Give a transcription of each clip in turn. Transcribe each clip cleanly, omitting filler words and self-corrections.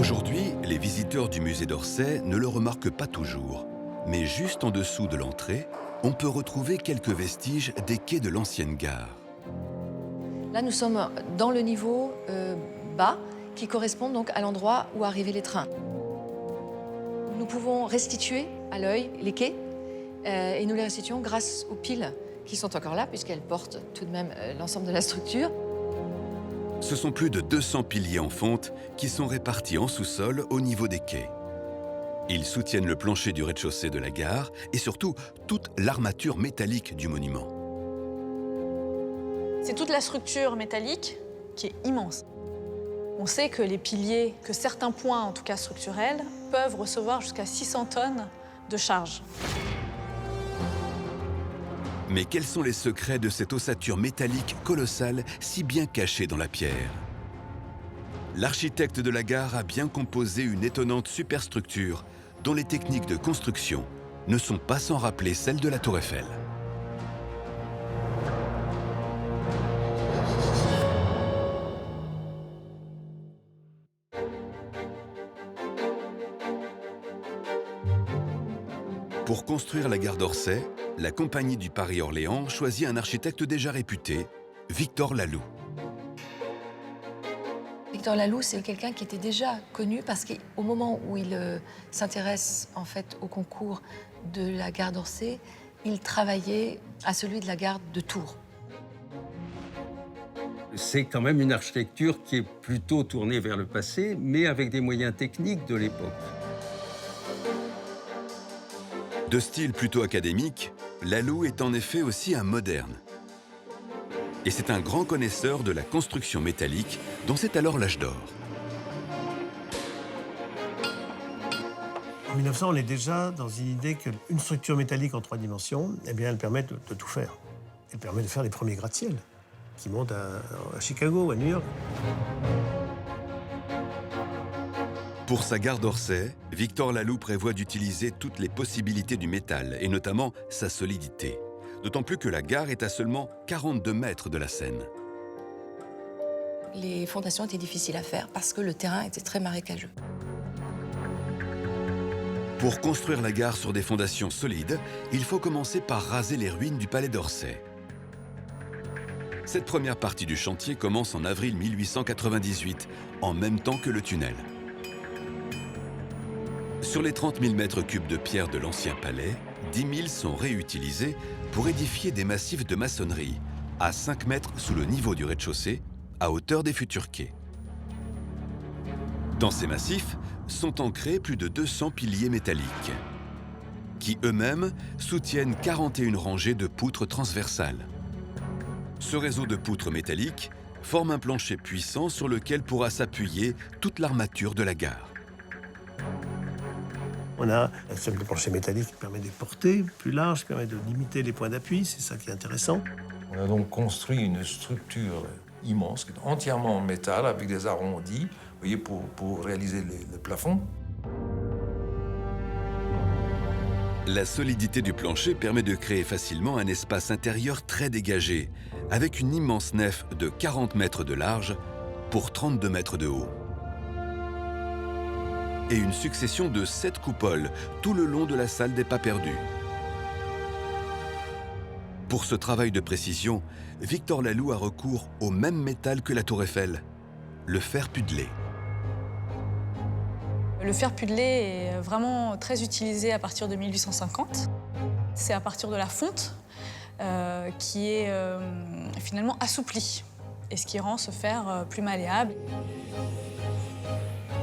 Aujourd'hui, les visiteurs du musée d'Orsay ne le remarquent pas toujours. Mais juste en dessous de l'entrée, on peut retrouver quelques vestiges des quais de l'ancienne gare. Là, nous sommes dans le niveau bas, qui correspond donc à l'endroit où arrivaient les trains. Nous pouvons restituer à l'œil les quais, et nous les restituons grâce aux piles qui sont encore là, puisqu'elles portent tout de même l'ensemble de la structure. Ce sont plus de 200 piliers en fonte qui sont répartis en sous-sol au niveau des quais. Ils soutiennent le plancher du rez-de-chaussée de la gare et surtout toute l'armature métallique du monument. C'est toute la structure métallique qui est immense. On sait que les piliers, que certains points, en tout cas structurels, peuvent recevoir jusqu'à 600 tonnes de charge. Mais quels sont les secrets de cette ossature métallique colossale si bien cachée dans la pierre? L'architecte de la gare a bien composé une étonnante superstructure dont les techniques de construction ne sont pas sans rappeler celles de la Tour Eiffel. Pour construire la gare d'Orsay, la Compagnie du Paris-Orléans choisit un architecte déjà réputé, Victor Laloux. Victor Laloux, c'est quelqu'un qui était déjà connu parce qu'au moment où il s'intéresse en fait au concours de la gare d'Orsay, il travaillait à celui de la gare de Tours. C'est quand même une architecture qui est plutôt tournée vers le passé, mais avec des moyens techniques de l'époque. De style plutôt académique, Laloux est en effet aussi un moderne. Et c'est un grand connaisseur de la construction métallique dont c'est alors l'âge d'or. En 1900, on est déjà dans une idée qu'une structure métallique en 3 dimensions, eh bien, elle permet de tout faire. Elle permet de faire les premiers gratte-ciel qui montent à Chicago, à New York. Pour sa gare d'Orsay, Victor Laloux prévoit d'utiliser toutes les possibilités du métal, et notamment sa solidité. D'autant plus que la gare est à seulement 42 mètres de la Seine. Les fondations étaient difficiles à faire parce que le terrain était très marécageux. Pour construire la gare sur des fondations solides, il faut commencer par raser les ruines du palais d'Orsay. Cette première partie du chantier commence en avril 1898, en même temps que le tunnel. Sur les 30 000 mètres cubes de pierre de l'ancien palais, 10 000 sont réutilisés pour édifier des massifs de maçonnerie, à 5 mètres sous le niveau du rez-de-chaussée, à hauteur des futurs quais. Dans ces massifs sont ancrés plus de 200 piliers métalliques, qui eux-mêmes soutiennent 41 rangées de poutres transversales. Ce réseau de poutres métalliques forme un plancher puissant sur lequel pourra s'appuyer toute l'armature de la gare. On a un système de plancher métallique qui permet de porter plus large, qui permet de limiter les points d'appui, c'est ça qui est intéressant. On a donc construit une structure immense, entièrement en métal, avec des arrondis, vous voyez, pour réaliser le plafond. La solidité du plancher permet de créer facilement un espace intérieur très dégagé, avec une immense nef de 40 mètres de large pour 32 mètres de haut. Et une succession de 7 coupoles tout le long de la salle des pas perdus. Pour ce travail de précision, Victor Laloux a recours au même métal que la Tour Eiffel, le fer pudelé. Le fer pudelé est vraiment très utilisé à partir de 1850. C'est à partir de la fonte qui est finalement assouplie, et ce qui rend ce fer plus malléable.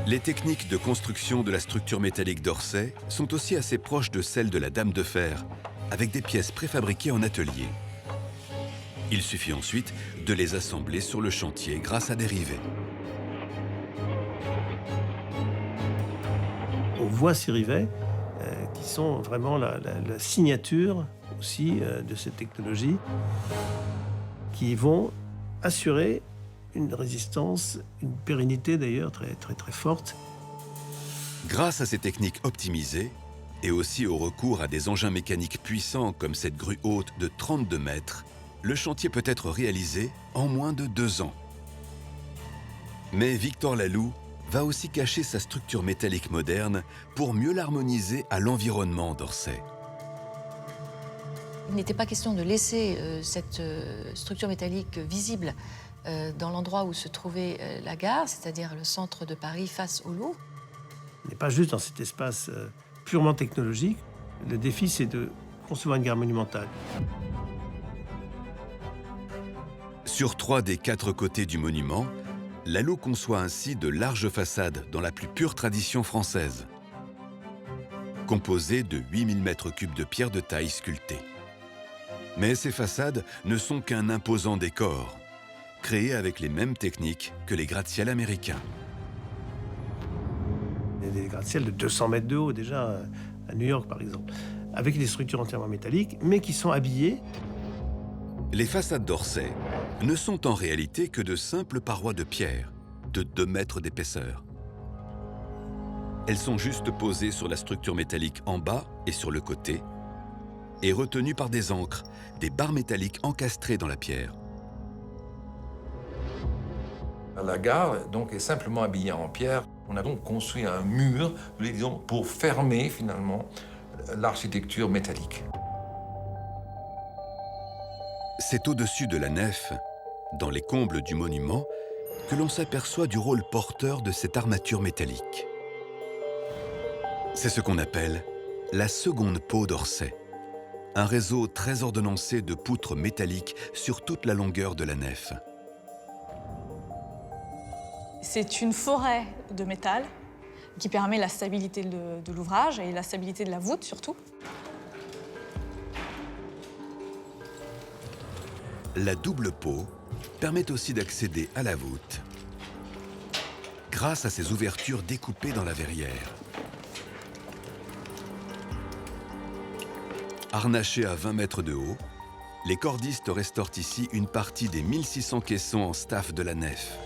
Les techniques de construction de la structure métallique d'Orsay sont aussi assez proches de celles de la Dame de Fer, avec des pièces préfabriquées en atelier. Il suffit ensuite de les assembler sur le chantier grâce à des rivets. On voit ces rivets qui sont vraiment la signature aussi de cette technologie, qui vont assurer une résistance, une pérennité d'ailleurs très forte. Grâce à ces techniques optimisées, et aussi au recours à des engins mécaniques puissants comme cette grue haute de 32 mètres, le chantier peut être réalisé en moins de 2 ans. Mais Victor Laloux va aussi cacher sa structure métallique moderne pour mieux l'harmoniser à l'environnement d'Orsay. Il n'était pas question de laisser cette structure métallique visible dans l'endroit où se trouvait la gare, c'est-à-dire le centre de Paris face au Louvre. On n'est pas juste dans cet espace purement technologique. Le défi, c'est de concevoir une gare monumentale. Sur 3 des 4 côtés du monument, Laloux conçoit ainsi de larges façades dans la plus pure tradition française, composées de 8000 m3 de pierre de taille sculptée. Mais ces façades ne sont qu'un imposant décor, créé avec les mêmes techniques que les gratte-ciels américains. Il y a des gratte-ciels de 200 mètres de haut déjà, à New York par exemple, avec des structures entièrement métalliques, mais qui sont habillées. Les façades d'Orsay ne sont en réalité que de simples parois de pierre, de 2 mètres d'épaisseur. Elles sont juste posées sur la structure métallique en bas et sur le côté, et retenues par des ancres, des barres métalliques encastrées dans la pierre. La gare donc, est simplement habillée en pierre. On a donc construit un mur, disons, pour fermer finalement l'architecture métallique. C'est au-dessus de la nef, dans les combles du monument, que l'on s'aperçoit du rôle porteur de cette armature métallique. C'est ce qu'on appelle la seconde peau d'Orsay, un réseau très ordonnancé de poutres métalliques sur toute la longueur de la nef. C'est une forêt de métal qui permet la stabilité de l'ouvrage et la stabilité de la voûte surtout. La double peau permet aussi d'accéder à la voûte grâce à ces ouvertures découpées dans la verrière. Harnachés à 20 mètres de haut, les cordistes restaurent ici une partie des 1600 caissons en staff de la nef.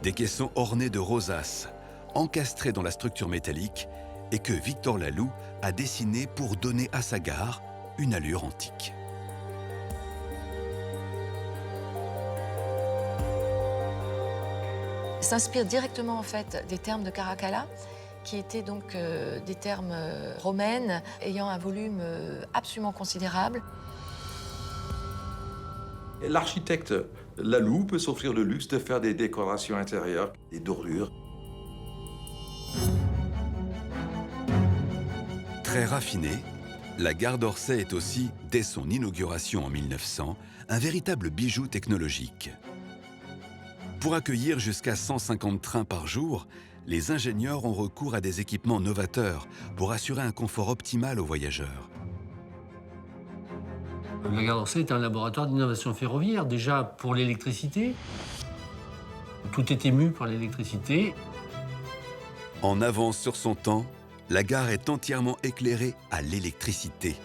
Des caissons ornés de rosaces, encastrés dans la structure métallique et que Victor Laloux a dessinés pour donner à sa gare une allure antique. S'inspire directement en fait des termes de Caracalla, qui étaient donc des termes romaines ayant un volume absolument considérable. L'architecte Laloux peut s'offrir le luxe de faire des décorations intérieures, des dorures. Très raffinée, la gare d'Orsay est aussi, dès son inauguration en 1900, un véritable bijou technologique. Pour accueillir jusqu'à 150 trains par jour, les ingénieurs ont recours à des équipements novateurs pour assurer un confort optimal aux voyageurs. La gare d'Orsay est un laboratoire d'innovation ferroviaire, déjà pour l'électricité. Tout est ému par l'électricité. En avance sur son temps, la gare est entièrement éclairée à l'électricité.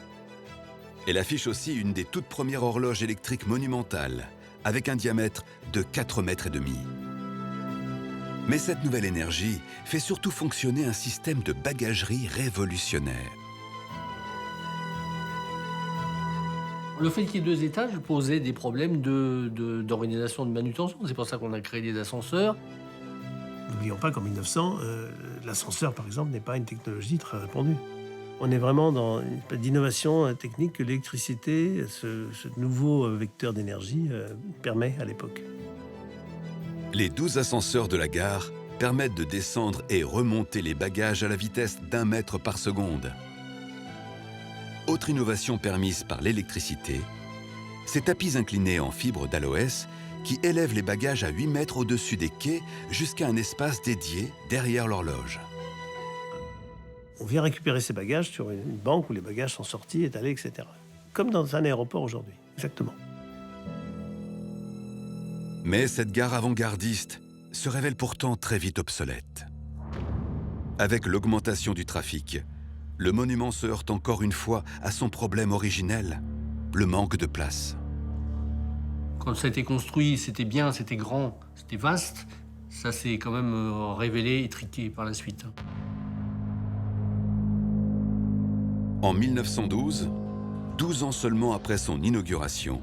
Elle affiche aussi une des toutes premières horloges électriques monumentales, avec un diamètre de 4,5 mètres. Mais cette nouvelle énergie fait surtout fonctionner un système de bagagerie révolutionnaire. Le fait qu'il y ait 2 étages posait des problèmes d'organisation de manutention. C'est pour ça qu'on a créé des ascenseurs. N'oublions pas qu'en 1900, l'ascenseur, par exemple, n'est pas une technologie très répandue. On est vraiment dans une espèce d'innovation technique que l'électricité, ce nouveau vecteur d'énergie, permet à l'époque. Les 12 ascenseurs de la gare permettent de descendre et remonter les bagages à la vitesse d'1 mètre par seconde. Autre innovation permise par l'électricité, ces tapis inclinés en fibre d'aloès qui élèvent les bagages à 8 mètres au-dessus des quais jusqu'à un espace dédié derrière l'horloge. On vient récupérer ces bagages sur une banque où les bagages sont sortis, étalés, etc. Comme dans un aéroport aujourd'hui, exactement. Mais cette gare avant-gardiste se révèle pourtant très vite obsolète. Avec l'augmentation du trafic, le monument se heurte encore une fois à son problème originel, le manque de place. Quand ça a été construit, c'était bien, c'était grand, c'était vaste. Ça s'est quand même révélé étriqué par la suite. En 1912, 12 ans seulement après son inauguration,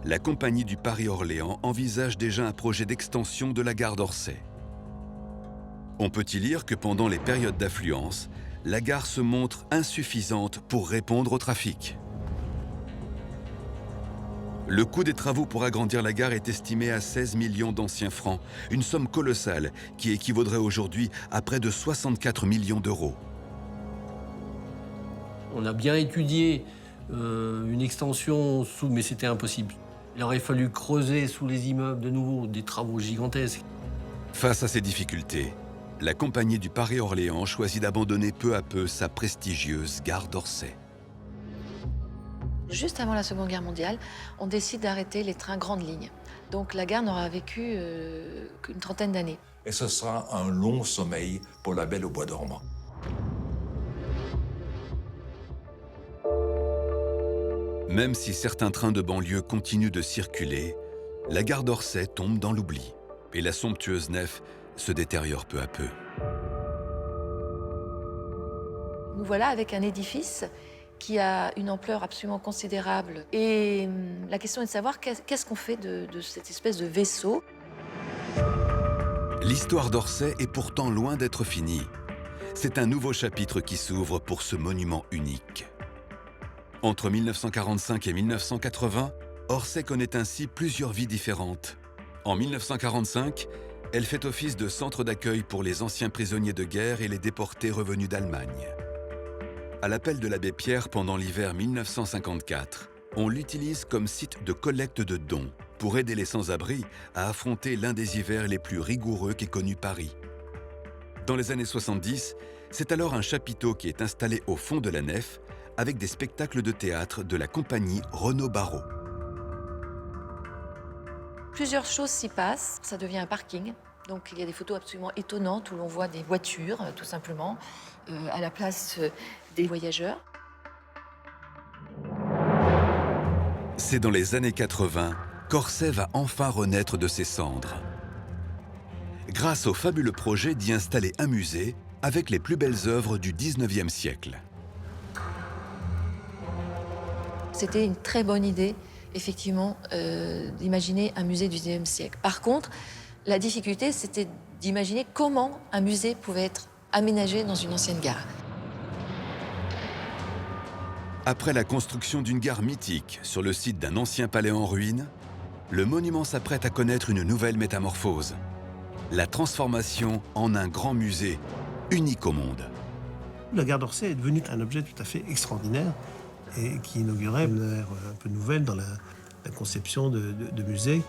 la compagnie du Paris-Orléans envisage déjà un projet d'extension de la gare d'Orsay. On peut y lire que pendant les périodes d'affluence, la gare se montre insuffisante pour répondre au trafic. Le coût des travaux pour agrandir la gare est estimé à 16 millions d'anciens francs, une somme colossale qui équivaudrait aujourd'hui à près de 64 millions d'euros. On a bien étudié une extension mais c'était impossible. Il aurait fallu creuser sous les immeubles de nouveau, des travaux gigantesques. Face à ces difficultés, la compagnie du Paris-Orléans choisit d'abandonner peu à peu sa prestigieuse gare d'Orsay. Juste avant la Seconde Guerre mondiale, on décide d'arrêter les trains grandes lignes. Donc la gare n'aura vécu qu'une trentaine d'années. Et ce sera un long sommeil pour la Belle au bois dormant. Même si certains trains de banlieue continuent de circuler, la gare d'Orsay tombe dans l'oubli et la somptueuse nef se détériore peu à peu. Nous voilà avec un édifice qui a une ampleur absolument considérable. Et la question est de savoir qu'est-ce qu'on fait de cette espèce de vaisseau. L'histoire d'Orsay est pourtant loin d'être finie. C'est un nouveau chapitre qui s'ouvre pour ce monument unique. Entre 1945 et 1980, Orsay connaît ainsi plusieurs vies différentes. En 1945, elle fait office de centre d'accueil pour les anciens prisonniers de guerre et les déportés revenus d'Allemagne. À l'appel de l'abbé Pierre pendant l'hiver 1954, on l'utilise comme site de collecte de dons pour aider les sans-abri à affronter l'un des hivers les plus rigoureux qu'ait connu Paris. Dans les années 70, c'est alors un chapiteau qui est installé au fond de la nef avec des spectacles de théâtre de la compagnie Renaud-Barrault. Plusieurs choses s'y passent. Ça devient un parking. Donc il y a des photos absolument étonnantes où l'on voit des voitures, tout simplement, à la place des voyageurs. C'est dans les années 80 qu'Orsay va enfin renaître de ses cendres. Grâce au fabuleux projet d'y installer un musée avec les plus belles œuvres du 19e siècle. C'était une très bonne idée, effectivement, d'imaginer un musée du 19e siècle. Par contre, la difficulté, c'était d'imaginer comment un musée pouvait être aménagé dans une ancienne gare. Après la construction d'une gare mythique sur le site d'un ancien palais en ruine, le monument s'apprête à connaître une nouvelle métamorphose. La transformation en un grand musée, unique au monde. La gare d'Orsay est devenue un objet tout à fait extraordinaire et qui inaugurait une ère un peu nouvelle dans la conception de musée.